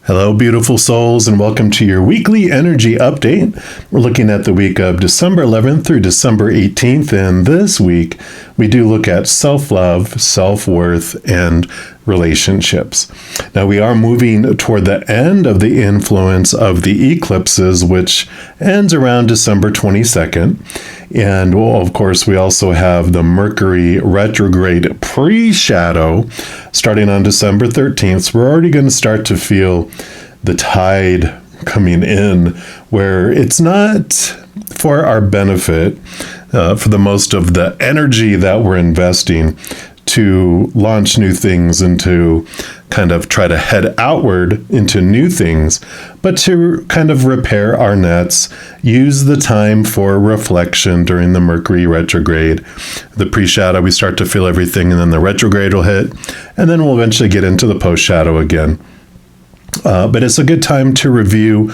Hello, beautiful souls, and welcome to your weekly energy update. We're looking at the week of December 11th through December 18th, and this week we do look at self-love, self-worth, and relationships. Now, we are moving toward the end of the influence of the eclipses, which ends around December 22nd. And, well, of course, we also have the Mercury retrograde pre-shadow starting on December 13th. So we're already going to start to feel the tide coming in, where it's not for our benefit, for the most of the energy that we're investing to launch new things and to kind of try to head outward into new things, but to kind of repair our nets, use the time for reflection during the Mercury retrograde. The pre-shadow, we start to feel everything, and then the retrograde will hit, and then we'll eventually get into the post-shadow again. But it's a good time to review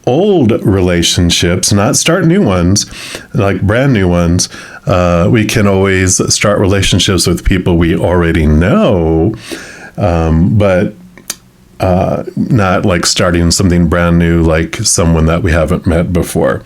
old relationships, not start new ones, like brand new ones. We can always start relationships with people we already know, but not like starting something brand new, like someone that we haven't met before.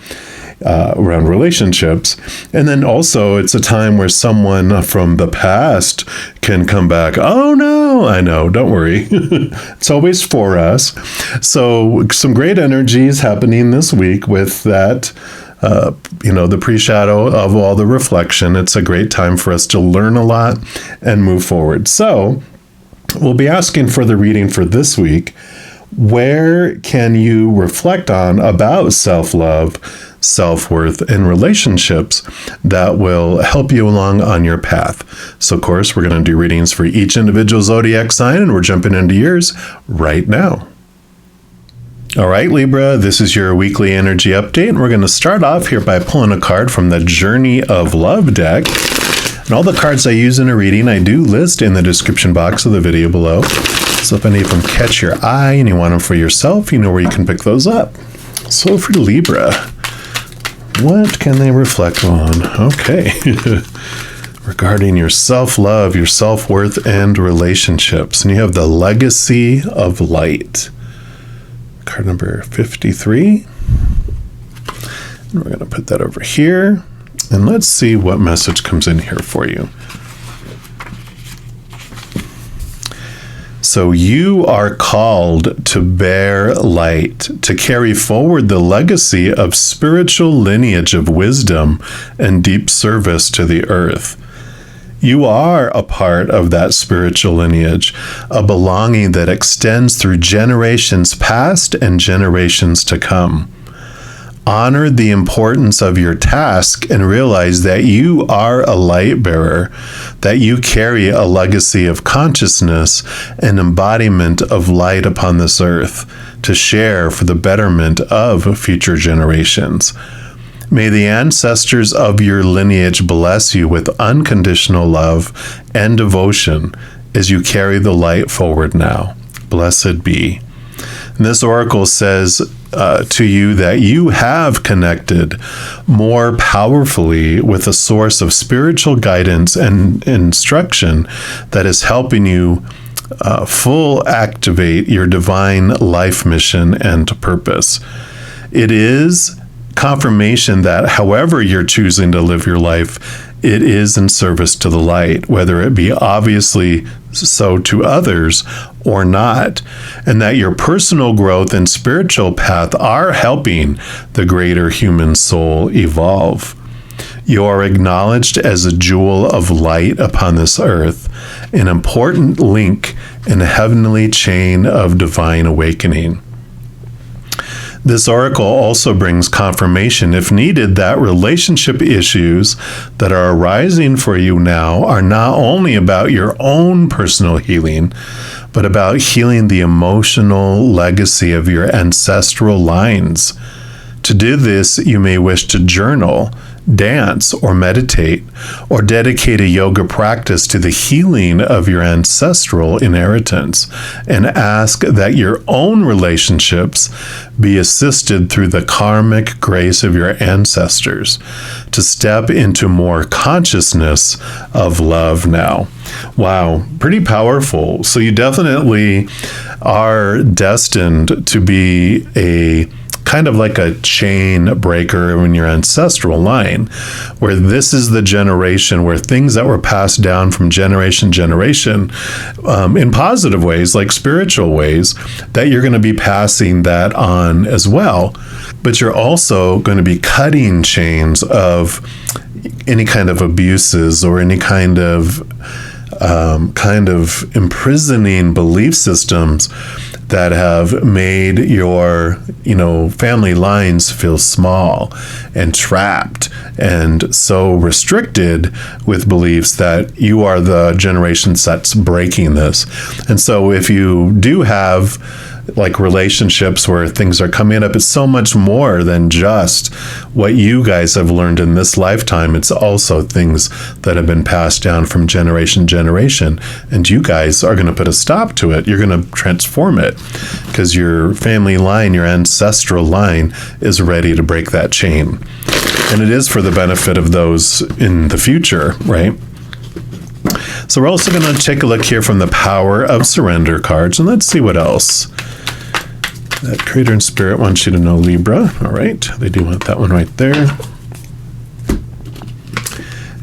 Around relationships. And then also it's a time where someone from the past can come back. Oh no, I know, don't worry. It's always for us. So some great energies happening this week with that, the pre-shadow of all the reflection. It's a great time for us to learn a lot and move forward. So we'll be asking for the reading for this week. Where can you reflect on about self-love, self-worth, and relationships that will help you along on your path? So, of course, we're going to do readings for each individual zodiac sign, and we're jumping into yours right now. All right, Libra, this is your weekly energy update, and we're going to start off here by pulling a card from the Journey of Love deck. And all the cards I use in a reading, I do list in the description box of the video below. So if any of them catch your eye and you want them for yourself, you know where you can pick those up. So for Libra, what can they reflect on? Okay. Regarding your self-love, your self-worth, and relationships. And you have the Legacy of Light. Card number 53. And we're going to put that over here. And let's see what message comes in here for you. So you are called to bear light, to carry forward the legacy of spiritual lineage of wisdom and deep service to the earth. You are a part of that spiritual lineage, a belonging that extends through generations past and generations to come. Honor the importance of your task and realize that you are a light bearer, that you carry a legacy of consciousness and embodiment of light upon this earth to share for the betterment of future generations. May the ancestors of your lineage bless you with unconditional love and devotion as you carry the light forward now. Blessed be. And this oracle says to you that you have connected more powerfully with a source of spiritual guidance and instruction that is helping you full activate your divine life mission and purpose. It is confirmation that however you're choosing to live your life, it is in service to the light, whether it be obviously so to others or not, and that your personal growth and spiritual path are helping the greater human soul evolve. You are acknowledged as a jewel of light upon this earth, an important link in a heavenly chain of divine awakening. This oracle also brings confirmation, if needed, that relationship issues that are arising for you now are not only about your own personal healing, but about healing the emotional legacy of your ancestral lines. To do this, you may wish to journal dance or meditate, or dedicate a yoga practice to the healing of your ancestral inheritance, and ask that your own relationships be assisted through the karmic grace of your ancestors to step into more consciousness of love now. Wow, pretty powerful. So you definitely are destined to be a kind of like a chain breaker in your ancestral line, where this is the generation where things that were passed down from generation to generation, in positive ways, like spiritual ways, that you're going to be passing that on as well. But you're also going to be cutting chains of any kind of abuses or any kind of imprisoning belief systems that have made your, family lines feel small and trapped and so restricted with beliefs that you are the generation that's breaking this. And so if you do have like relationships where things are coming up, it's so much more than just what you guys have learned in this lifetime. It's also things that have been passed down from generation to generation, and you guys are going to put a stop to it. You're going to transform it because your family line, your ancestral line, is ready to break that chain. And it is for the benefit of those in the future, right? So we're also going to take a look here from the Power of Surrender cards, and let's see what else. That Creator and Spirit wants you to know, Libra. All right, they do want that one right there.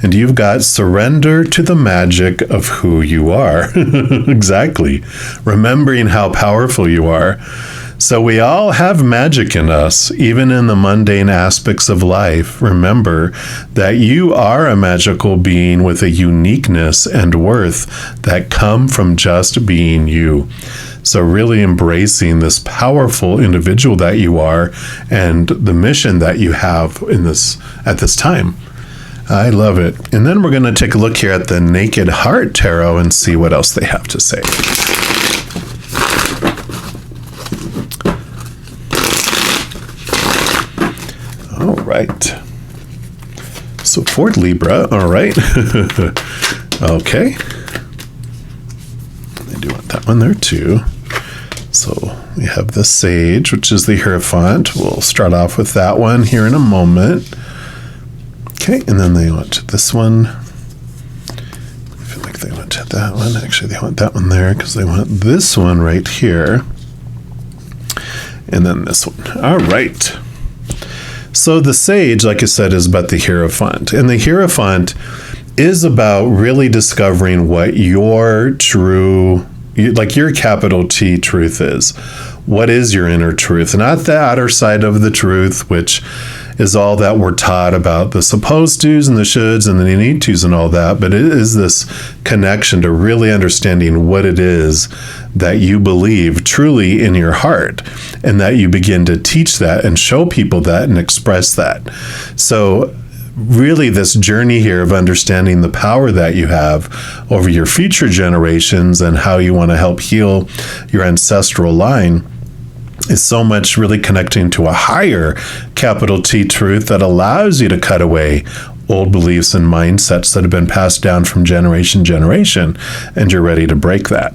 And you've got surrender to the magic of who you are. Exactly. Remembering how powerful you are. So we all have magic in us, even in the mundane aspects of life. Remember that you are a magical being with a uniqueness and worth that come from just being you. So really embracing this powerful individual that you are and the mission that you have in this at this time. I love it. And then we're going to take a look here at the Naked Heart Tarot and see what else they have to say. All right. So for Libra, all right. Okay. I do want that one there too. So we have the Sage, which is the Hierophant. We'll start off with that one here in a moment. Okay, and then they want this one. I feel like they want that one. Actually, they want that one there because they want this one right here. And then this one. All right. So the Sage, like I said, is about the Hierophant. And the Hierophant is about really discovering what your true, like your capital T truth is. What is your inner truth? Not the outer side of the truth, which is all that we're taught about the supposed to's and the shoulds and the need to's and all that. But it is this connection to really understanding what it is that you believe truly in your heart, and that you begin to teach that and show people that and express that. So really this journey here of understanding the power that you have over your future generations and how you want to help heal your ancestral line is so much really connecting to a higher capital T truth that allows you to cut away old beliefs and mindsets that have been passed down from generation to generation, and you're ready to break that.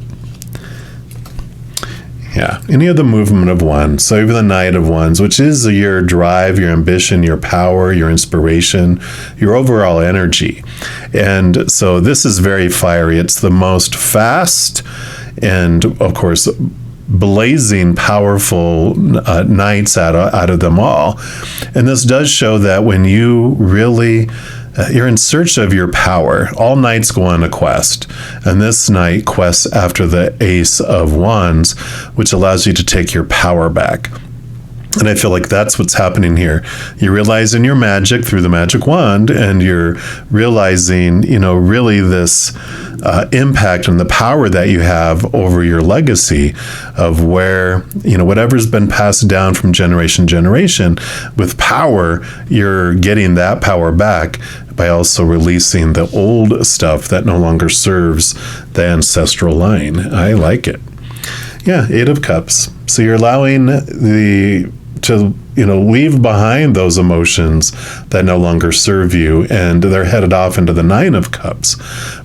Yeah, any of the movement of Wands. So even the Knight of Wands, which is your drive, your ambition, your power, your inspiration, your overall energy. And so this is very fiery. It's the most fast and, of course, blazing powerful knights out of them all. And this does show that when you really you're in search of your power. All knights go on a quest, and this knight quests after the Ace of Wands, which allows you to take your power back. And I feel like that's what's happening here. You're realizing your magic through the magic wand, and you're realizing, really this impact and the power that you have over your legacy of where, whatever's been passed down from generation to generation. With power, you're getting that power back by also releasing the old stuff that no longer serves the ancestral line. I like it. Yeah, Eight of Cups. So you're allowing to leave behind those emotions that no longer serve you, and they're headed off into the Nine of Cups,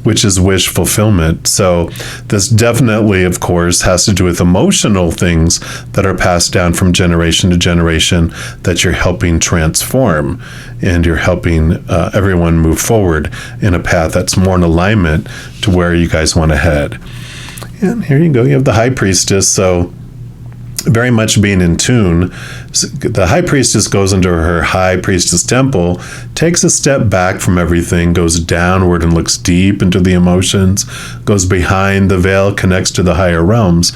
which is wish fulfillment. So this definitely, of course, has to do with emotional things that are passed down from generation to generation that you're helping transform, and you're helping everyone move forward in a path that's more in alignment to where you guys want to head. And here you go, you have the High Priestess. So very much being in tune. The High Priestess goes into her High Priestess temple, takes a step back from everything, goes downward and looks deep into the emotions, goes behind the veil, connects to the higher realms.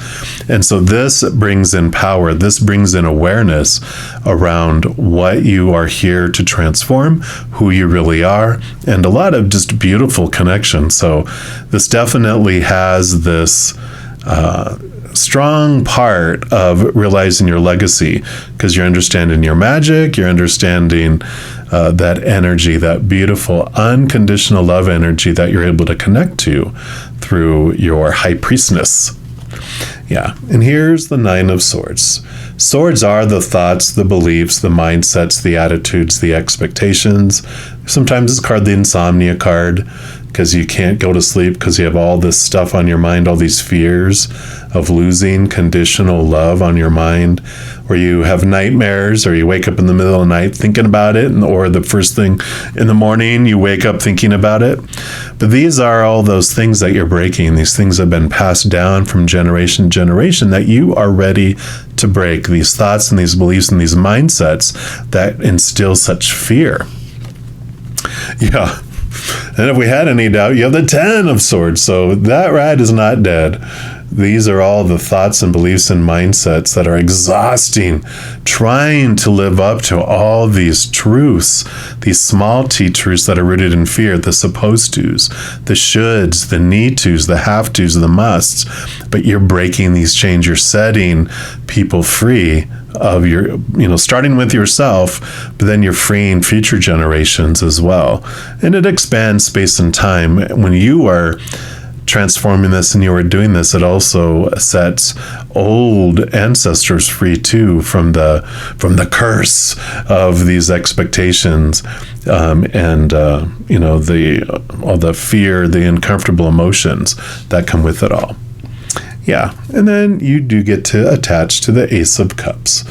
And so this brings in power. This brings in awareness around what you are here to transform, who you really are, and a lot of just beautiful connection. So this definitely has this strong part of realizing your legacy, because you're understanding your magic, you're understanding that energy, that beautiful unconditional love energy that you're able to connect to through your High Priestess. Yeah, and here's the Nine of Swords. Swords are the thoughts, the beliefs, the mindsets, the attitudes, the expectations. Sometimes it's called the insomnia card, because you can't go to sleep because you have all this stuff on your mind, all these fears of losing conditional love on your mind, or you have nightmares, or you wake up in the middle of the night thinking about it, or the first thing in the morning you wake up thinking about it. But these are all those things that you're breaking. These things have been passed down from generation to generation that you are ready to break. These thoughts and these beliefs and these mindsets that instill such fear. Yeah. And if we had any doubt, you have the Ten of Swords. So that rat is not dead. These are all the thoughts and beliefs and mindsets that are exhausting, trying to live up to all these truths, these small t truths that are rooted in fear, the supposed tos, the shoulds, the need tos, the have tos, the musts. But you're breaking these chains. You're setting people free of your, starting with yourself, but then you're freeing future generations as well. And it expands space and time. When you are transforming this and you are doing this, it also sets old ancestors free too from the curse of these expectations, and all the fear, the uncomfortable emotions that come with it all. Yeah, and then you do get to attach to the Ace of Cups.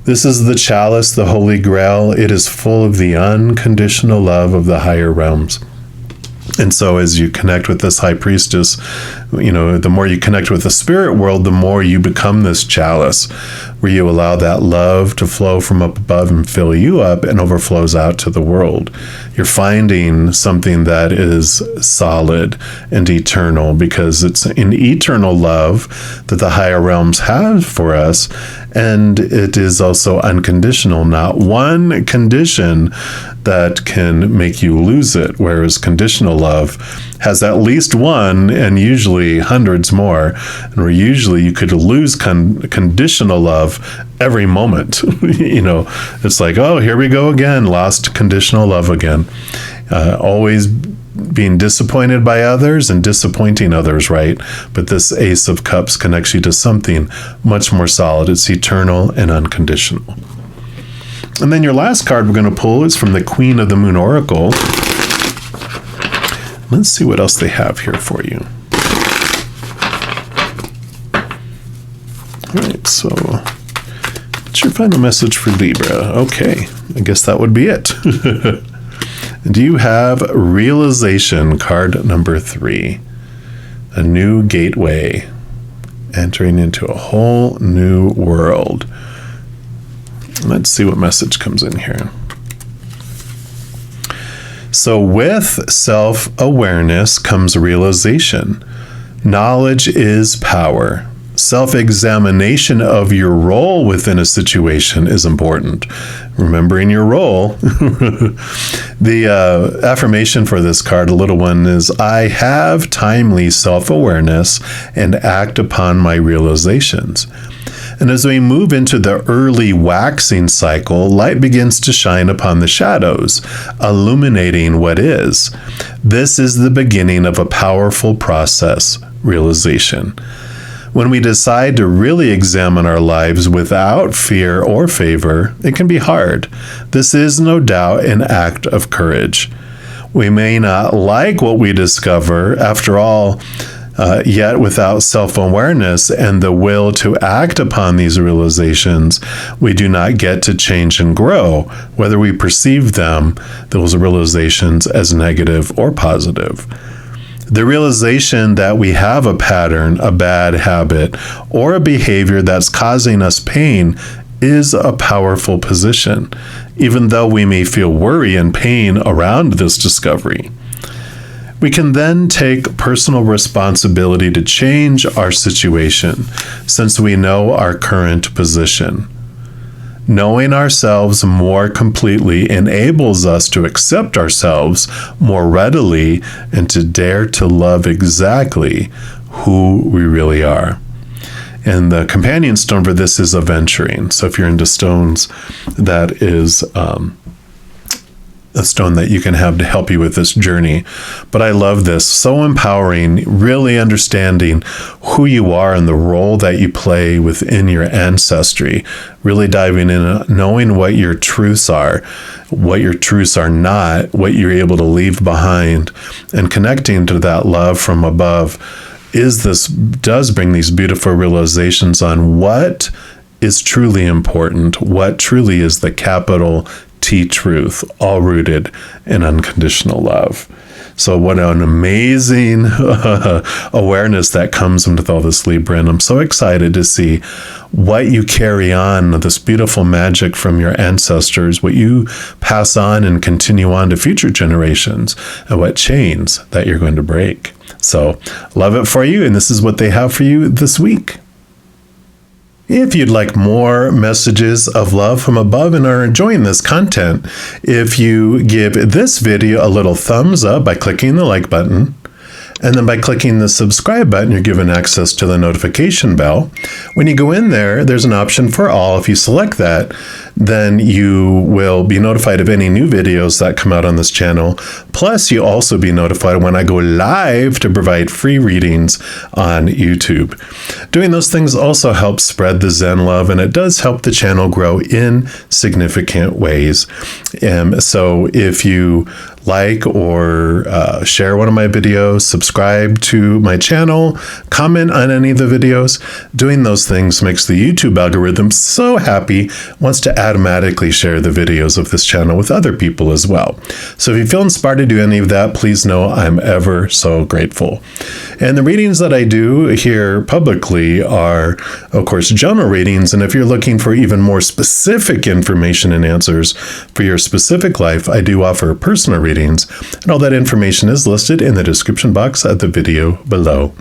This is the chalice, the Holy Grail. It is full of the unconditional love of the higher realms. And so as you connect with this High Priestess, the more you connect with the spirit world, the more you become this chalice, where you allow that love to flow from up above and fill you up and overflows out to the world. You're finding something that is solid and eternal, because it's an eternal love that the higher realms have for us. And it is also unconditional, not one condition that can make you lose it, whereas conditional love has at least one and usually hundreds more, and where usually you could lose conditional love every moment. It's like, oh, here we go again, lost conditional love again. Always being disappointed by others and disappointing others, right? But this Ace of Cups connects you to something much more solid. It's eternal and unconditional. And then your last card we're going to pull is from the Queen of the Moon Oracle. Let's see what else they have here for you. All right, so what's your final message for Libra? Okay, I guess that would be it. Do you have Realization, card number 3? A new gateway, entering into a whole new world. Let's see what message comes in here. So with self-awareness comes realization. Knowledge is power. Self-examination of your role within a situation is important. Remembering your role. The affirmation for this card, a little one, is I have timely self-awareness and act upon my realizations. And as we move into the early waxing cycle, light begins to shine upon the shadows, illuminating what is. This is the beginning of a powerful process, realization. When we decide to really examine our lives without fear or favor, it can be hard. This is no doubt an act of courage. We may not like what we discover. After all, yet without self-awareness and the will to act upon these realizations, we do not get to change and grow, whether we perceive them, those realizations, as negative or positive. The realization that we have a pattern, a bad habit, or a behavior that's causing us pain is a powerful position, even though we may feel worry and pain around this discovery. We can then take personal responsibility to change our situation, since we know our current position. Knowing ourselves more completely enables us to accept ourselves more readily and to dare to love exactly who we really are. And the companion stone for this is aventurine. So if you're into stones, that is a stone that you can have to help you with this journey. But I love this. So empowering, really understanding who you are and the role that you play within your ancestry. Really diving in, knowing what your truths are, what your truths are not, what you're able to leave behind, and connecting to that love from above does bring these beautiful realizations on what is truly important, what truly is the capital T truth, all rooted in unconditional love. So what an amazing awareness that comes with all this, Libra. And I'm so excited to see what you carry on, this beautiful magic from your ancestors, what you pass on and continue on to future generations, and what chains that you're going to break. So love it for you. And this is what they have for you this week. If you'd like more messages of love from above and are enjoying this content, if you give this video a little thumbs up by clicking the like button, and then by clicking the subscribe button, you're given access to the notification bell. When you go in there, there's an option for all. If you select that, then you will be notified of any new videos that come out on this channel. Plus, you'll also be notified when I go live to provide free readings on YouTube. Doing those things also helps spread the Zen love, and it does help the channel grow in significant ways. So if you like or share one of my videos, subscribe to my channel, comment on any of the videos. Doing those things makes the YouTube algorithm so happy, wants to automatically share the videos of this channel with other people as well. So if you feel inspired to do any of that, please know I'm ever so grateful. And the readings that I do here publicly are, of course, general readings. And if you're looking for even more specific information and answers for your specific life, I do offer personal readings. And all that information is listed in the description box of the video below.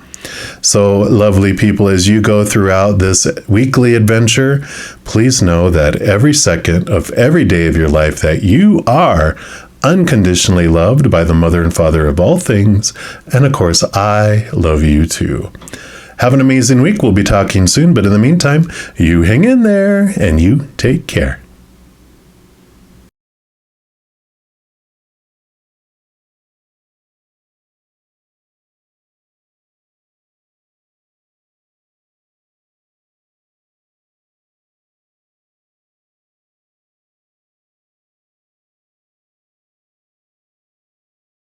So, lovely people, as you go throughout this weekly adventure, please know that every second of every day of your life that you are unconditionally loved by the Mother and Father of all things. And of course, I love you too. Have an amazing week. We'll be talking soon. But in the meantime, you hang in there and you take care.